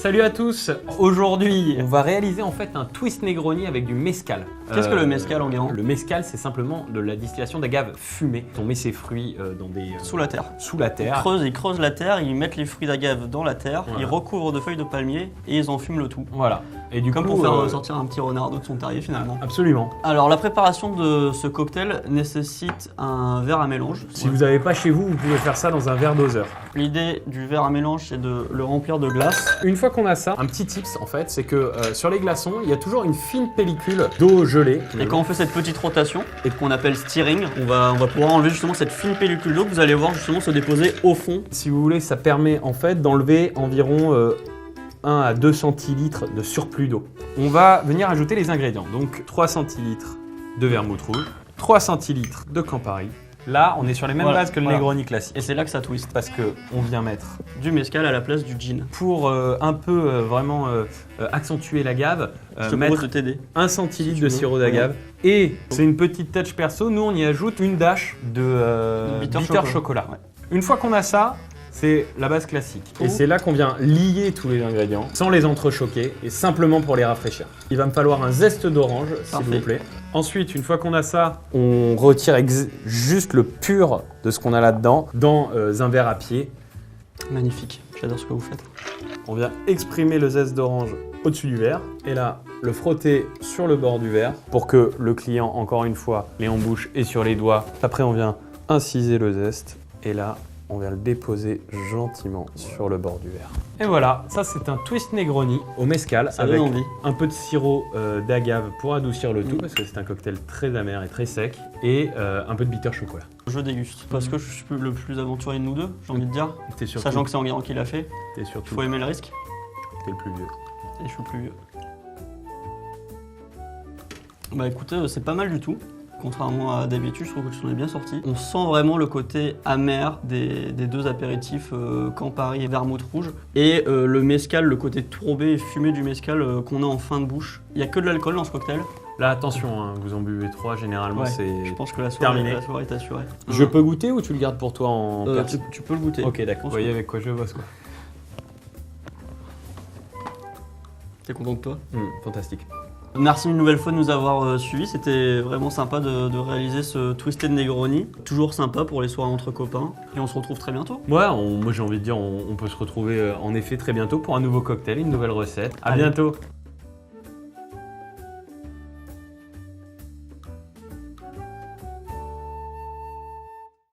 Salut à tous. Aujourd'hui, on va réaliser en fait un twist Negroni avec du mezcal. Qu'est-ce que le mezcal en guérant? Le mezcal, c'est simplement de la distillation d'agave fumée. On met ses fruits dans des Sous la terre. sous la terre. Ils creusent la terre, ils mettent les fruits d'agave dans la terre, Voilà. ils recouvrent de feuilles de palmier et ils enfument le tout. Voilà. Et du Comme coup, pour faire sortir un petit renard de son terrier finalement. absolument. Alors la préparation de ce cocktail nécessite un verre à mélange. Si vous n'avez pas chez vous, vous pouvez faire ça dans un verre doseur. L'idée du verre à mélange, c'est de le remplir de glace. Une fois qu'on a ça, un petit tips en fait, c'est que sur les glaçons, il y a toujours une fine pellicule d'eau gelée. Et quand on fait cette petite rotation, et qu'on appelle stirring, on va pouvoir enlever justement cette fine pellicule d'eau que vous allez voir justement se déposer au fond. Si vous voulez, ça permet en fait d'enlever environ 1 à 2 centilitres de surplus d'eau. On va venir ajouter les ingrédients. Donc 3 centilitres de vermouth rouge, 3 centilitres de Campari. Là, on est sur les mêmes Voilà, bases que le voilà. Negroni classique. Et c'est là que ça twist. Parce qu'on vient mettre, Du mezcal à la place du gin. pour un peu vraiment accentuer l'agave, Je te mettre propose de t'aider. 1 centilitre Si tu de veux. sirop d'agave. Et c'est une petite touch perso, nous on y ajoute une dash de bitter bitter chocolat. chocolat. Ouais. Une fois qu'on a ça, c'est la base classique. Et Oh. c'est là qu'on vient lier tous les ingrédients sans les entrechoquer et simplement pour les rafraîchir. Il va me falloir un zeste d'orange, s'il Parfait. vous plaît. Ensuite, une fois qu'on a ça, on retire juste le pur de ce qu'on a là-dedans dans un verre à pied. Magnifique, j'adore ce que vous faites. On vient exprimer le zeste d'orange au-dessus du verre et là, le frotter sur le bord du verre pour que le client, encore une fois, l'ait en bouche et sur les doigts. Après, on vient inciser le zeste et là, on vient le déposer gentiment sur le bord du verre. Et voilà, ça c'est un twist Negroni au mezcal Ça avec donne envie. un peu de sirop d'agave pour adoucir le tout parce que c'est un cocktail très amer et très sec et un peu de bitter chocolat. Je déguste. Parce que je suis le plus aventurier de nous deux, j'ai envie de dire. T'es surtout, Sachant que c'est Enguerrand qui l'a fait, t'es il surtout faut aimer le risque. t'es le plus vieux. Et je suis le plus vieux. Bah écoutez, c'est pas mal du tout. Contrairement à d'habitude, je trouve que tu en es bien sorti. On sent vraiment le côté amer des deux apéritifs Campari et vermouth rouge. Et le mezcal, le côté tourbé et fumé du mezcal qu'on a en fin de bouche. Il n'y a que de l'alcool dans ce cocktail. Là attention, hein, vous en buvez 3, généralement Ouais, c'est... Je pense que la terminé. soirée est assurée. Je peux goûter ou tu le gardes pour toi en perso? Tu peux le goûter. Ok, d'accord. Je Vous pense voyez avec quoi je bosse, quoi. T'es content de toi? Fantastique. Merci une nouvelle fois de nous avoir suivis, c'était vraiment sympa de réaliser ce Twisted Negroni. Toujours sympa pour les soirées entre copains. Et on se retrouve très bientôt. Ouais, moi j'ai envie de dire, on peut se retrouver en effet très bientôt pour un nouveau cocktail, une nouvelle recette. À Allez. bientôt.